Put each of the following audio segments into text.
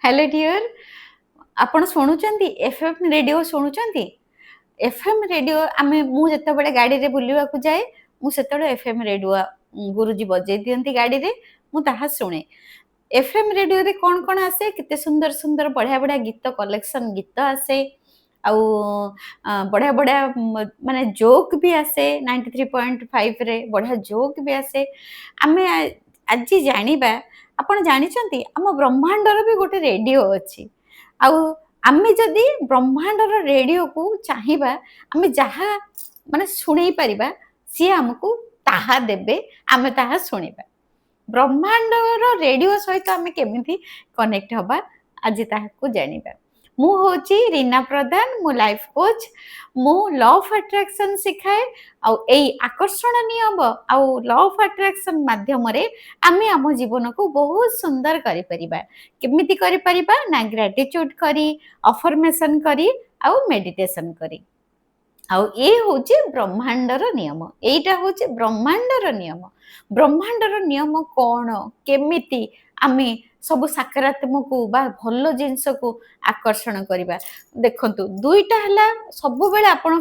Hello dear आपण शुणुचंती FM radio शुणुचंती FM radio आमे मु जतबेले गाड़ी रे बुलिवा को जाए मु सेतबेले एफएम रेडियो गुरुजी बजे दियंती गाड़ी रे मु ताहा शुणे एफएम रेडियो रे कौन आसे किते सुंदर सुंदर बढ़िया बढ़िया गीत कलेक्शन गीत आसे आउ बढ़िया बढ़िया माने जोक भी आसे 93.5 रे बढ़िया जोक भी आसे आमे आज जानिबा आपण जानिचंती आम ब्रह्मांडर भी गोटे रेडियो अछि आउ आमे जदि ब्रह्मांडर रेडियो को चाहिबा आमे जहा माने सुनै परिबा सी हमकु ताहा देबे आमे ताहा सुनिबा ब्रह्मांडर रेडियो सहित आमे केमिति कनेक्ट हबा आज ताहाकू जानिबा मु होची रीना प्रधान मु लाइफ कोच मु लॉ ऑफ अट्रैक्शन सिखाए आउ एई आकर्षण नियम आउ लॉ ऑफ अट्रैक्शन माध्यम रे आमे आम जीवन को बहुत सुंदर करि परिबा केमिति करि परिबा ना ग्रेटिट्यूड करी अफर्मेशन करी आउ मेडिटेशन करी आउ ए होची ब्रह्मांडर नियम एटा होची ब्रह्मांडर नियम कौन केमिति आमे सब सकारात्मक बा भल जिनस को आकर्षण करबा देखंतु दुईटा हला सब बेले आपण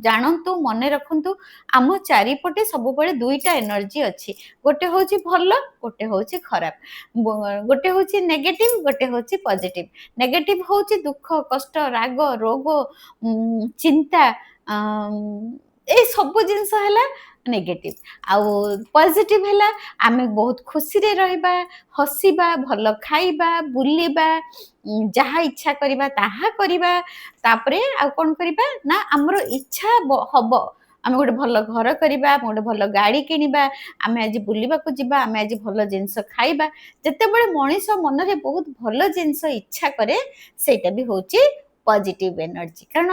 जानंतु मने रखंतु आम चारिपटे सब बेले दुईटा एनर्जी अछि गोटे होची भल गोटे होची खराब गोटे होची नेगेटिव गोटे होची पॉजिटिव नेगेटिव होची दुख कष्ट राग रोग चिंता ए सब जिनस हला नेगेटिव आउ पॉजिटिव हला आमे बहुत खुशी रे रहबा हसीबा भल खाइबा बुलिबा जहा इच्छा करिबा ताहा करिबा तापरे आ कोन करिबा ना हमरो इच्छा हबो आमे गोटे भल घर करिबा गोटे भल गाड़ी किनिबा आमे आज बुलिबा को जिबा आमे आज भल जिंस खाइबा जते बेले मनीष मन रे बहुत भल जिंस इच्छा करे सेटा भी होची पॉजिटिव एनर्जी कारण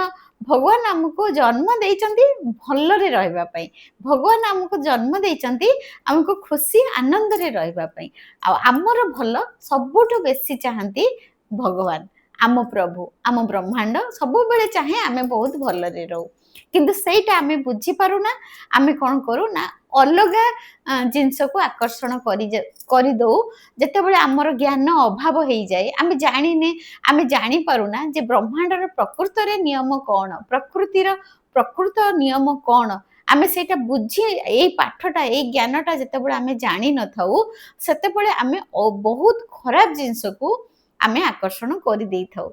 भगवान हमको जन्म देइचंती भल रे रहबा पई भगवान हमको जन्म देइचंती हमको खुशी आनंद रे रहबा पई आ हमर भल सबुठो बेसी चाहंती भगवान आम प्रभु आम ब्रह्मांड सब बेले चाहे आमे बहुत भल रे रहू किंतु सेटा आमे बुझी पारुना आमे कोन करू ना अलगा जिनस को आकर्षण करी दो जते बेले हमर ज्ञान अभाव हेई जाए आमे जानिने आमे जानि पारुना जे ब्रह्मांडर प्रकृत रे नियम कोन प्रकृतिर प्रकृत नियम कोन आमे सेटा बुझी ए पाठटा ए ज्ञानटा जते बेले आमे जानि न थाउ सेते बेले आमे बहुत खराब जिनस को आमे आकर्षण करि देई थाउ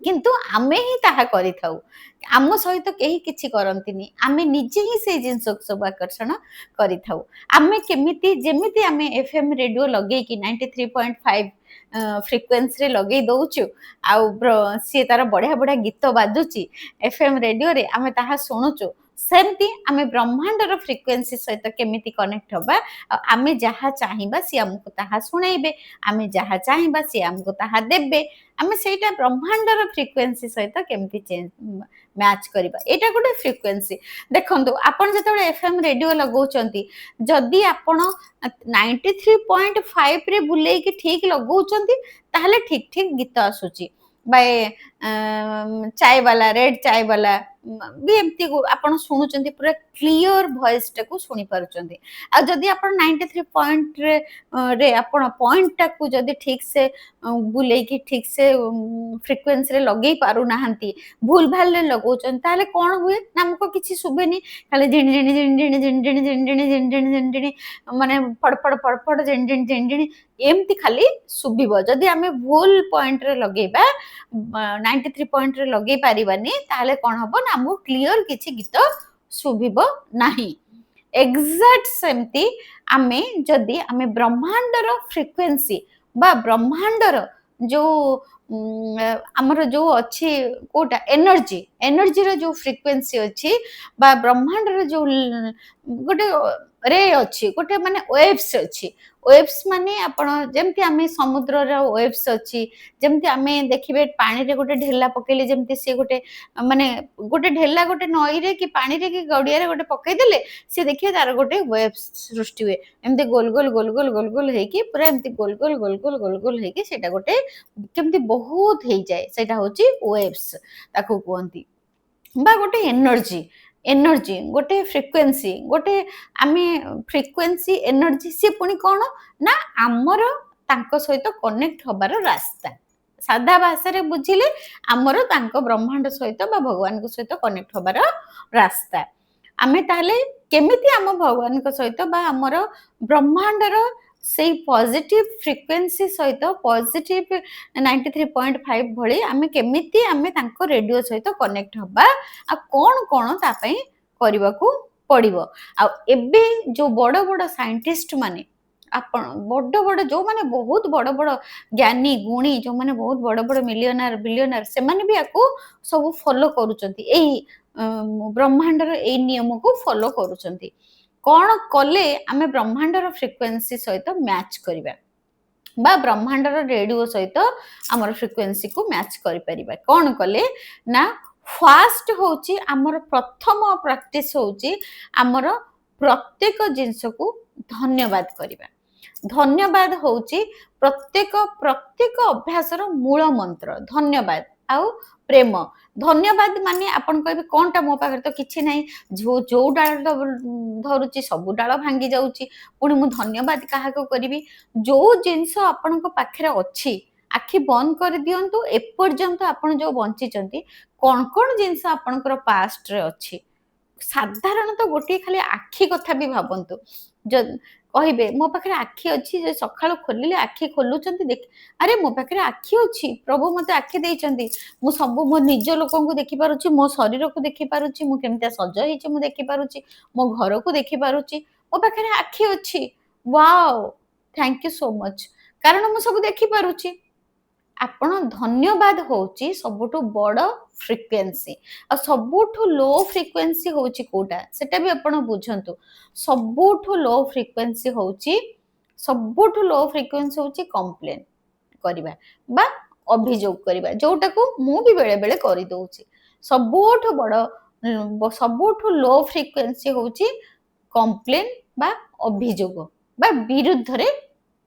किंतु आमे ही ताहा करि थाउ आम सहित केही किछि करंतिनी आमे निजे ही से जिनस सब आकर्षण करि थाउ आमे केमिति जेमिति आमे एफएम रेडियो लगे कि 93.5 फ्रिक्वेंसी रे लगे दउछु आ सी तार बढ़िया बढ़िया गीत बाजुची एफएम रेडियो रे आमे ताहा सुनुचु सेमती आमे ब्रह्मांडर फ्रिक्वेंसी सहित केमिति कनेक्ट होबा आमे जहा चाहिबा सी हमको ताहा सुनाइबे आमे जहा चाहिबा सी हमको ताहा देबे आमे सेटा ब्रह्मांडर फ्रिक्वेंसी सहित केमिति चेंज मैच करिबा एटा गोटे फ्रिक्वेंसी देखंतु आपण जतबे एफएम रेडियो लगौचंती जदी आपण 93.5 रे बुलेई कि ठीक लगौचंती ताहले ठीक ठीक गीत आसुची बाय चाय वाला रेड चाय वाला भी एमती आपण सुनुचंती पूरा क्लियर वॉइस टाको सुनी पारुचंती आ जदी आपण 93 पॉइंट रे आपण पॉइंट टाको जदी ठीक से बुलेई कि ठीक से फ्रिक्वेंसी रे लगेई पारु नाहंती भूल भाल ले लगौचन ताले कोन हुए ना हमको किछि सुबेनी खाली झिन झिन झिन झिन झिन झिन झिन झिन झिन झिन झिन झिन माने फड़फड़ झिन झिन झिन झिन एमती खाली सुबिबो जदी आमे भूल पॉइंट रे लगेबा 93 पॉइंट रे लगेई पारिबानी ताले कोन हबो ना हमको क्लियर किछि गीत सुबिबो नाही एग्जैक्ट सेमती आमे जदी आमे ब्रह्मांडर फ्रिक्वेंसी बा ब्रह्मांडर जो आमर जो अच्छी कोटा एनर्जी एनर्जी रो जो फ्रिक्वेंसी अच्छी बा ब्रह्मांडर जो गोटे रे अच्छी गोटे माने वेव्स अच्छी वेव्स माने आपण जेमति आमे समुद्र रो वेव्स अच्छी जेमति आमे देखिबे पानी रे गोटे ढेला पकेले जेमति से गोटे माने गोटे ढेला गोटे नई रे कि पानी रे कि गडिया रे गोटे पकै देले से देखिए तार गोटे वेव्स सृष्टि हुए एमति गोल गोल गोल गोल गोल गोल हे कि पूरा एमति गोल गोल गोल गोल गोल गोल हे कि सेटा गोटे केमति बहुत हे जाए सेटा होची वेव्स ताको कहंती बा गोटे एनर्जी एनर्जी गोटे फ्रिक्वेंसी गोटे आमे फ्रिक्वेंसी एनर्जी से पुनी कोन ना हमर तांको सहित कनेक्ट होबार रास्ता साधा भाषा बुझिले आमर तांको ब्रह्मांड सहित बा भगवान सहित कनेक्ट होबार रास्ता आमे ताहले केमिति आम भगवान सहित बा आमर ब्रह्मांडर से पॉजिटिव फ्रिक्वेंसी सहित पॉजिटिव 93.5 भली आमे केमिति आमे तांको रेडियो सहित कनेक्ट होबा आ कोन कोन ता पई करबा को पड़िबो आ एबे जो बड़ बड़ साइंटिस्ट माने आपण बड़ बड़ जो माने बहुत बड़ बड़ ज्ञानी गुणी जो माने बहुत बड़ बड़ मिलियनर बिलियनर से माने भी आको सब फॉलो करूचंती एई ब्रह्मांडर एई नियम को फॉलो करूचंती कौन कले आमे ब्रह्मांडर फ्रिक्वेंसी सहित मैच करिबा बा ब्रह्मांडर रेडियो सहित आमर फ्रिक्वेंसी को मैच करि परिबा कौन कले ना फास्ट होची आमर प्रथम प्रैक्टिस होची आमर प्रत्येक जिंस को धन्यवाद करिबा धन्यवाद होची प्रत्येक प्रत्येक अभ्यासर मूल मंत्र धन्यवाद आउ प्रेम धन्यवाद माने आपण कहबे कोनटा मो पाखर तो किछि नाही जो डाळ धरुची सब डाळ भांगी जाउची पुणी मु धन्यवाद काहा को करबी जो जिंस आपण को पाखरे अछि आखि बंद कर दियंतु एपर्यंत आपण जो बंची चंती कोन कोन जिंस आपणकर पास्ट रे अछि साधारणतः गोटे खाली आखि कथा भी भाबंतु कहबे मो पाखे आखि अच्छी जे सकाळु खोलिले आखि खोलुचंती देख अरे मो पाखे आखि अच्छी प्रभु मते आखि देइचंती मु सब मो निज लोकन को देखि पारुची मो शरीर को देखि पारुची मु केमता सज हिची मु देखि पारुची मो घर को देखि पारुची मो पाखे आखि अच्छी wow thank you so much कारण मु सब देखि पारुची आपण धन्यवाद होची सबुठु बड़ फ्रिक्वेंसी आ सबुठु लो फ्रिक्वेंसी होची कोटा सेटा भी आपण बुझंतु सबुठु लो फ्रिक्वेंसी होची सबुठु लो फ्रिक्वेंसी होची कंप्लेन करिबा बा अभियोग करिबा जोटा को मु भी बेले बेले करि दोउची सबुठु बड़ सबुठु लो फ्रिक्वेंसी होची कंप्लेन बा अभियोग बा विरुद्ध रे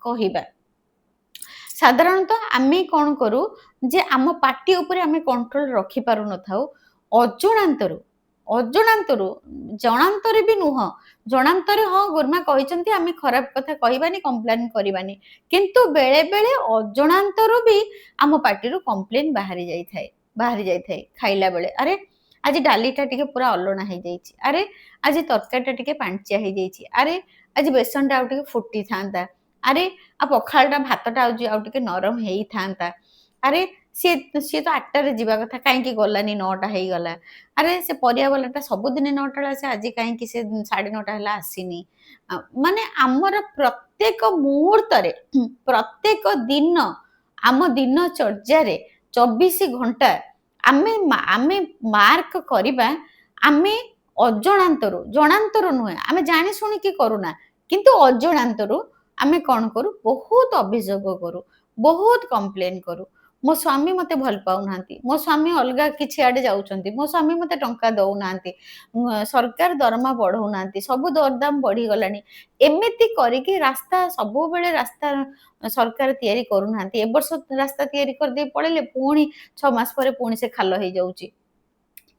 कहिबा साधारणतः आमे कौन करू जे आम पार्टी उपरे आमे कंट्रोल रखि पारु न थाउ अजणांतरु अजणांतरु जणांतरे भी नुह जणांतरे हाँ गुरुमा कहिसंती आमे खराब कथा कहिबानी कंप्लेन करिबानी किंतु बेले बेले अजणांतरु भी आम पार्टी रो कंप्लेन बाहरी जाई थाए खाइला बेले अरे आज डालीटा टिके पूरा अलणा हो जाइछि अरे आज तरकारीटा टिके पांचिया हो जाइछि अरे आज बेसनटा आउ टिके फुटी थांता अरे आ पखालटा भातटा आउ टिके नरम हेई थांता अरे सी तो 8 रे जीवा कथा काहे की गलानी 9टा हेई गला अरे से परिया वालाटा सब दिन 9टा से आज काहे की से 9:30 हला आसीनी माने हमर प्रत्येक मुहूर्त रे प्रत्येक दिन आम दिन चर्या रे 24 घंटा आमे आमे मार्क करिबा आमे अजणांतरु जणांतरु नुहे आमे जानि सुनि की करूना किंतु अजणांतरु आमे कौन करू बहुत अभियोग करू बहुत कंप्लेन करू मो स्वामी मते भल पाउ नांती मो स्वामी अलगा किछि आडे जाउचंती मो स्वामी मते टंका दउ नांती सरकार दरमा बढ़ौ नांती सब दरदाम बढ़ी गलानी एमिति करी कि रास्ता सब बेले रास्ता सरकार तयारी करू नांती ए वर्ष रास्ता तयारी कर दे पड़ेले पुणी 6 मास परे पुणी से खाल हे जाउची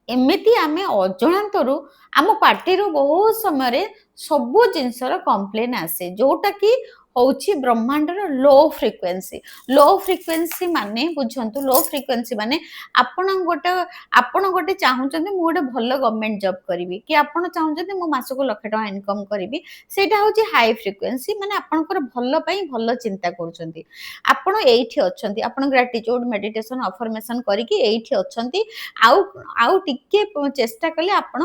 एमिति आमे अजणांतरु आम पार्टी रो बहुत समय सबु जिनसर कंप्लेन आसे जोटा कि होची ब्रह्मांडर लो फ्रिक्वेंसी माने बुझंतु लो फ्रिक्वेंसी माने आपण गोटे चाहुचंती मु गोटे भल गवर्नमेंट जॉब करिवि कि आपण चाहुचंती मु मासको लाख टका इनकम करिवि सेटा होची हाई फ्रिक्वेंसी माने आपणकर भल पई भल चिंता करूचंती आपण एठी अछंती आपण ग्रेटिट्यूड मेडिटेशन अफर्मेशन करी कि एठी अछंती आउ टिके चेष्टा कले आपण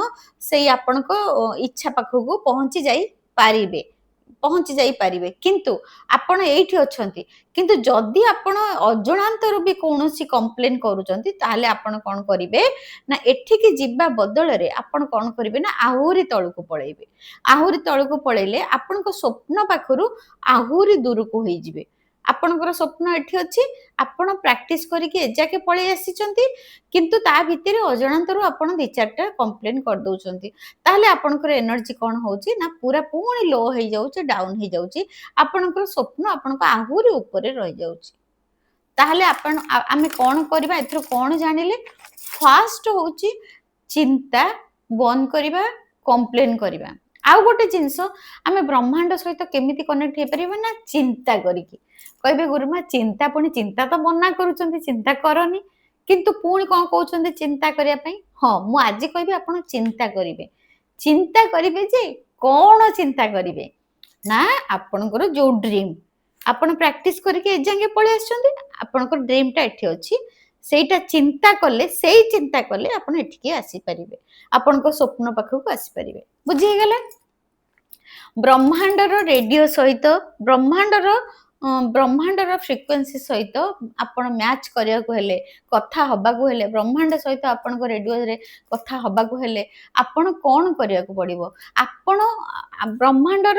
सेई आपणको इच्छा पाखको पहुंची जाई पारिबे किंतु आपण एठी अछंती किंतु जदि आपण अजणांतर भी कोनोसी कंप्लेन करूचंती ताले आपण कोन करिवे ना एठी कि जिबा बदल रे आपण कोन करिवे ना आहुरी तळको पळेइले आपणको स्वप्न पाखरु आहुरी दूर को होई जिवे आपणकर स्वप्न एठी अछि आपण प्रैक्टिस करिके एजाके पळेइ आसीचंती किंतु ता भितरे अजणांतरु आपण दि चारटा कंप्लेन कर दउचंती ताले आपणकर एनर्जी कोन होउची ना पूरा पुणी लो हेई जाउची डाउन हेई जाउची आपणकर स्वप्न आपणको आहुरी ऊपर रहि जाउची ताले आपण आमे कोन करबा एथरो कोन जानिले फास्ट होउची चिंता बंद करबा कंप्लेन करबा आउ गोटे जिनस आम ब्रह्मांड सहित केमिति कनेक्ट हो पारे ना चिंता करिकी कहबे गुरुमा चिंता पुणी चिंता तो मना करूछंती चिंता करनी किंतु पुणी कौन कहउछंती चिंता करिया पई हाँ मु आज कहबी आपण चिंता करिवे जे कौन चिंता करिवे ना आपणकर जो ड्रीम आपण प्रैक्टिस करके ए जांगे पळे आछंती आपणकर ड्रीम टा एठी अछि सेटा चिंता कले सेई चिंता कले आपण एठिके आसी परिबे आपणको स्वप्न पाखକୁ आसी परिबे बुझी गेला ब्रह्मांडर रेडियो सहित ब्रह्मांडर फ्रिक्वेन्सी सहित आपण मैच करिया को हेले कथा हबा को हेले ब्रह्मांड सहित आपण को रेडियो रे कथा हबा को हेले आपण कोन करिया को पड़िबो आपण ब्रह्मांडर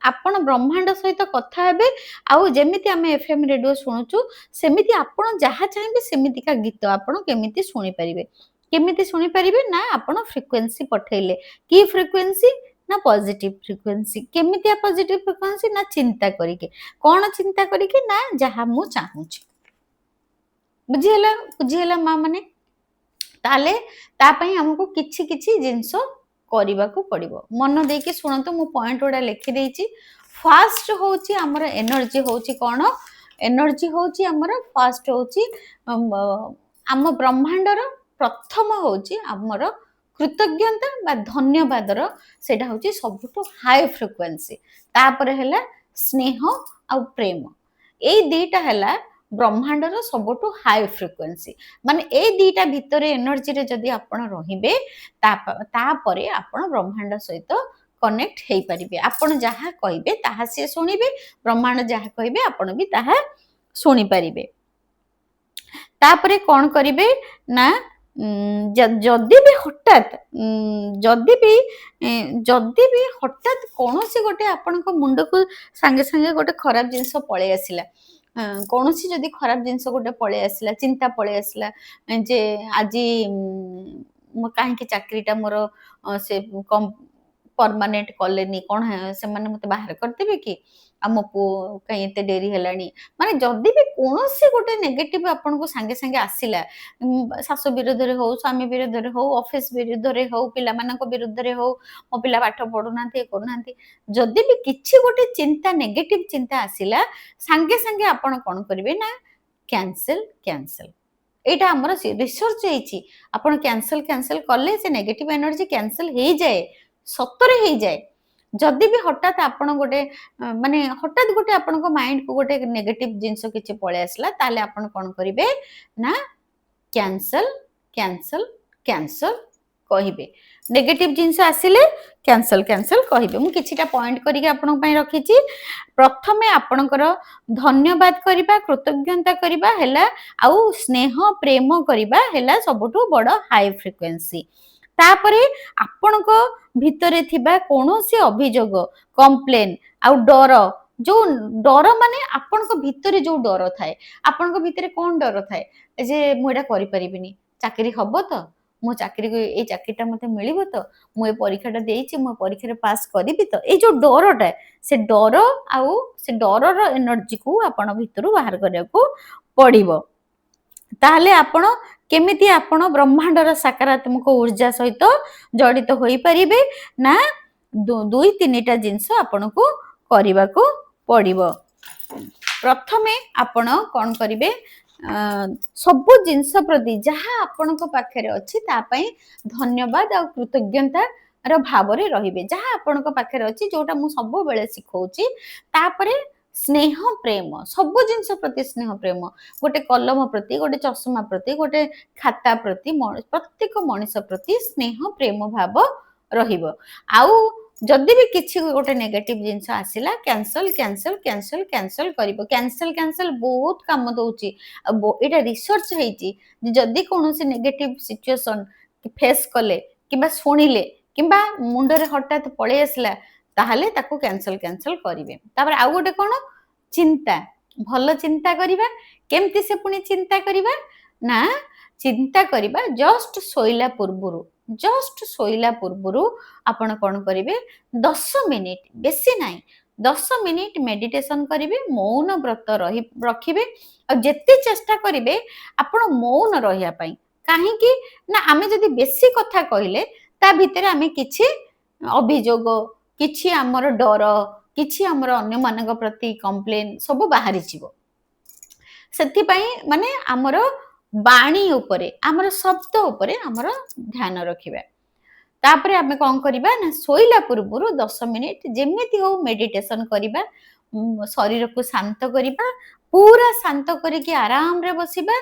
आपण ब्रह्मांड सहित कथा हेबे आउ जेमिति आमे एफएम रेडियो सुनुचु सेमिति आपण जहा चाहेबे सेमिति का गीत आपण केमिति सुनि परिबे केमिति सुनि परिबे ना आपण फ्रिक्वेन्सी पठेले की फ्रिक्वेन्सी ना पॉजिटिव फ्रिक्वेन्सी केमिति पॉजिटिव फ्रिक्वेन्सी ना चिंता करिके कोन चिंता करिके ना जहा मु चाहूची बुझिहेला मा माने ताले ता पई हमको किछि किछि जिंसो करबा को पड़िबो मन देके सुनतो मु पॉइंट ओडा लिखि देछि फास्ट होची हमर एनर्जी होची कोन एनर्जी होची हमर फास्ट होची हम ब्रह्मांडर प्रथम होची हमर कृतज्ञता बा धन्यवादर सेटा होची सबुठो हाई फ्रिक्वेन्सी तापर हैला स्नेह आ प्रेम ए दीटा हैला ब्रह्मांडर सबुठो हाई फ्रिक्वेन्सी माने ए दीटा भितरे एनर्जी रे जदी आपण रहिबे ता परे आपण ब्रह्मांड सहित कनेक्ट हेई परिबे आपण जहा कहिबे ताहा से सुनिबे ब्रह्मांड जहा कहिबे आपण भी ताहा सुनि परिबे तापरे कोन करिबे ना जदि भी हठात कौन सी गोटे आपण मुंड को सांगे सांगे गोटे खराब जिनस पळे आसिला कौन सी जदि खराब जिनस गोटे पळे आसिला चिंता पळे आसिला जे आज कहीं चाकरीटा मोर से कम परमानेंट कलेनी कौन से माने मते बाहर करदेबे कि आम पु कहीं एते डेरी हेलानी माने जदि भी कौन सी गोटे नेगेटिव आपण को सांगे सांगे आसिला सासु विरुद्ध रे हो स्वामी विरुद्ध रे हो ऑफिस विरुद्ध रे हो पिला मानक विरुद्ध रे हो मो पिला पाठ पढुनांती करूनांती जदि भी किछि गोटे चिंता नेगेटिव चिंता आसिला सांगे सांगे आपण कोन करिवे ना कैंसिल एटा हमर रिसर्च हेछि आपण कैंसिल कले से नेगेटिव एनर्जी कैंसिल हे जाए सतरे हे जाए जदि भी हठात आपण गोटे माने हठात गोटे आपण को माइंड को गोटे नेगेटिव जिंस किछि पळे आसला ताले आपण कोन करिवे ना कैंसिल कहिबे नेगेटिव जिंस आसिले कैंसिल कहिबे मु किछिटा पॉइंट करिके आपण पई रखिछि प्रथमे आपणकर धन्यवाद करिबा कृतज्ञता करिबा हैला आउ स्नेह प्रेम करिबा हैला सबटु बड़ हाई फ्रिक्वेन्सी तापरे आपण को भितरे थिबा कोनोसी अभियोग कंप्लेन आउ डर माने आपण को भितरे जो डर थाए आपण को भितरे कोन डर थाए जे मु एटा करि परिबिनी चाकरी हबो तो मो चाकरी को ए चाकरीटा मते मिलिबो तो मु ए परीक्षाटा देइछि मु परीक्षा रे पास करिबि तो ए जो डरटा से डर आउ से डरर एनर्जी को आपण भितरु बाहर करिया को पड़िबो ताहले आपण केमिति आपण ब्रह्मांडर सकारात्मक ऊर्जा सहित जड़ित होई परिबे ना दुई तीनटा जिंस आपण को करिबा को पड़िबो प्रथमे आपण कोन करिवे सब जिंस प्रति जहा आपण को पाखरे अछि ता पई धन्यवाद और कृतज्ञता रो भाव रे रहिबे जहा आपण को पाखरे अछि जोटा मु सब बेले सिखौछि तापरे स्नेह प्रेम सब जिंस प्रति स्नेह प्रेम गोटे कलम प्रति गोटे चश्मा प्रति गोटे खाता प्रति प्रत्येक मनुष्य प्रति स्नेह प्रेम भाव रहिबो आउ जदि भी किछि गोटे नेगेटिव जिंस आसिला कैंसिल करिबो कैंसिल बहुत काम दउची एटा रिसर्च हेची जदि कोनोसी नेगेटिव सिचुएशन फेस कले किबा सुनिले किबा मुंडरे हठात पळे आसला ताहले ताको कैंसिल करिवे तापर आ गोटे कोन चिंता भलो चिंता करिबा केमति से पुनी चिंता करिबा ना चिंता करिबा जस्ट सोइला पूर्वरु आपण कोन करिवे 10 मिनिट बेसी नाही 10 मिनिट मेडिटेशन करिवे मौन व्रत रखिबे और जेते चेष्टा करिवे आपण मौन रहिया पई काहे कि ना आमे जदी बेसी कथा कहिले ता भितरे आमे किछि ଅଭିଯୋଗ, କିଛି ଆମର ଡର, କିଛି ଆମର ଅନ୍ୟମାନଙ୍କ ପ୍ରତି କମ୍ପ୍ଲେନ୍ ସବୁ ବାହାରିଯିବ। ସେଥିପାଇଁ ମାନେ ଆମର ବାଣୀ ଉପରେ, ଆମର ଶବ୍ଦ ଉପରେ ଆମର ଧ୍ୟାନ ରଖିବା। ତାପରେ ଆମେ କଣ କରିବା ନା ଶୋଇଲା ପୂର୍ବରୁ 10 ମିନିଟ୍ ଯେମିତି ହଉ ମେଡିଟେସନ କରିବା, ଶରୀରକୁ ଶାନ୍ତ କରିବା, ପୁରା ଶାନ୍ତ କରିକି ଆରାମରେ ବସିବା,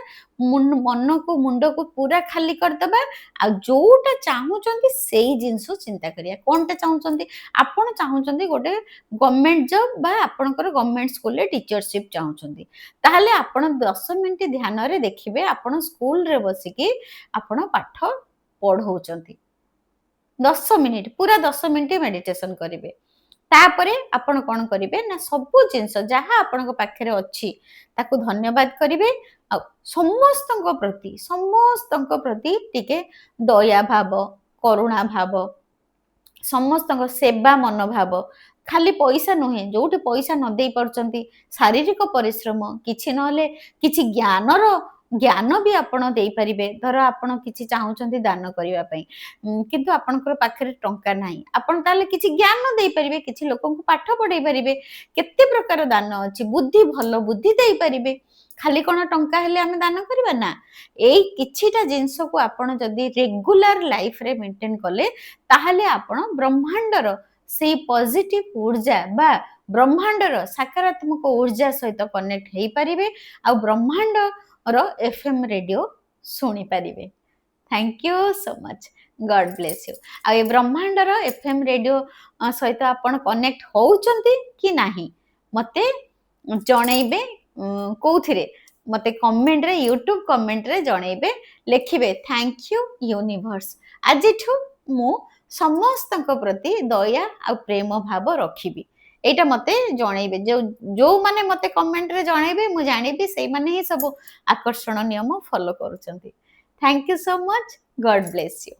ମନକୁ ମୁଣ୍ଡକୁ ପୁରା ଖାଲି କରିଦବା, ଆଉ ଯୋଉଟା ଚାହୁଁଛନ୍ତି ସେଇ ଜିନିଷ ଚିନ୍ତା କରିବା। କଣଟା ଚାହୁଁଛନ୍ତି? ଆପଣ ଚାହୁଁଛନ୍ତି ଗୋଟେ ଗଭର୍ଣ୍ଣମେଣ୍ଟ ଜବ୍ ବା ଆପଣଙ୍କର ଗଭର୍ଣ୍ଣମେଣ୍ଟ ସ୍କୁଲରେ ଟିଚରସିପ୍ ଚାହୁଁଛନ୍ତି, ତାହେଲେ ଆପଣ 10 ମିନିଟ୍ ଧ୍ୟାନରେ ଦେଖିବେ ଆପଣ ସ୍କୁଲରେ ବସିକି ଆପଣ ପାଠ ପଢଉଛନ୍ତି। 10 ମିନିଟ୍, ପୁରା 10 ମିନିଟ୍ ମେଡିଟେସନ କରିବେ। ତାପରେ ଆପଣ କଣ କରିବେ ନା ସବୁ ଜିନିଷ ଯାହା ଆପଣଙ୍କ ପାଖରେ ଅଛି ତାକୁ ଧନ୍ୟବାଦ କରିବେ, ଆଉ ସମସ୍ତଙ୍କ ପ୍ରତି ଟିକେ ଦୟା ଭାବ, କରୁଣା ଭାବ, ସମସ୍ତଙ୍କ ସେବା ମନୋଭାବ, ଖାଲି ପଇସା ନୁହେଁ, ଯୋଉଠି ପଇସା ନ ଦେଇ ପାରୁଛନ୍ତି ଶାରୀରିକ ପରିଶ୍ରମ, କିଛି ନହେଲେ କିଛି ଜ୍ଞାନ ବି ଆପଣ ଦେଇପାରିବେ। ଧର ଆପଣ କିଛି ଚାହୁଁଛନ୍ତି ଦାନ କରିବା ପାଇଁ, କିନ୍ତୁ ଆପଣଙ୍କର ପାଖରେ ଟଙ୍କା ନାହିଁ, ଆପଣ ତାହେଲେ କିଛି ଜ୍ଞାନ ଦେଇପାରିବେ, କିଛି ଲୋକଙ୍କୁ ପାଠ ପଢେଇ ପାରିବେ। କେତେ ପ୍ରକାର ଦାନ ଅଛି, ଭଲ ବୁଦ୍ଧି ଦେଇପାରିବେ। ଖାଲି କଣ ଟଙ୍କା ହେଲେ ଆମେ ଦାନ କରିବା ନା? ଏଇ କିଛିଟା ଜିନିଷକୁ ଆପଣ ଯଦି ରେଗୁଲାର ଲାଇଫରେ ମେଣ୍ଟେନ କଲେ, ତାହେଲେ ଆପଣ ବ୍ରହ୍ମାଣ୍ଡର ସେଇ ପଜିଟିଭ ଉର୍ଜା ବା ବ୍ରହ୍ମାଣ୍ଡର ସକାରାତ୍ମକ ଉର୍ଜା ସହିତ କନେକ୍ଟ ହେଇପାରିବେ, ଆଉ ବ୍ରହ୍ମାଣ୍ଡର FM ରେଡିଓ ଶୁଣିପାରିବେ। Thank you so much, god bless you. ଆଉ ଏ ବ୍ରହ୍ମାଣ୍ଡର FM ରେଡିଓ ସହିତ ଆପଣ କନେକ୍ଟ ହଉଛନ୍ତି କି ନାହିଁ ମତେ ଜଣେଇବେ। କୋଉଥିରେ? ମତେ କମେଣ୍ଟରେ, ୟୁଟ୍ୟୁବ କମେଣ୍ଟରେ ଜଣେଇବେ, ଲେଖିବେ ଥ୍ୟାଙ୍କ ୟୁ ୟୁନିଭର୍ସ। ଆଜିଠୁ ମୁଁ ସମସ୍ତଙ୍କ ପ୍ରତି ଦୟା ଆଉ ପ୍ରେମ ଭାବ ରଖିବି, ଏଇଟା ମତେ ଜଣେଇବେ। ଯୋଉମାନେ ମତେ କମେଣ୍ଟରେ ଜଣେଇବେ ମୁଁ ଜାଣିବି ସେଇମାନେ ହିଁ ସବୁ ଆକର୍ଷଣ ନିୟମ ଫଲୋ କରୁଛନ୍ତି। Thank you so much, god bless you.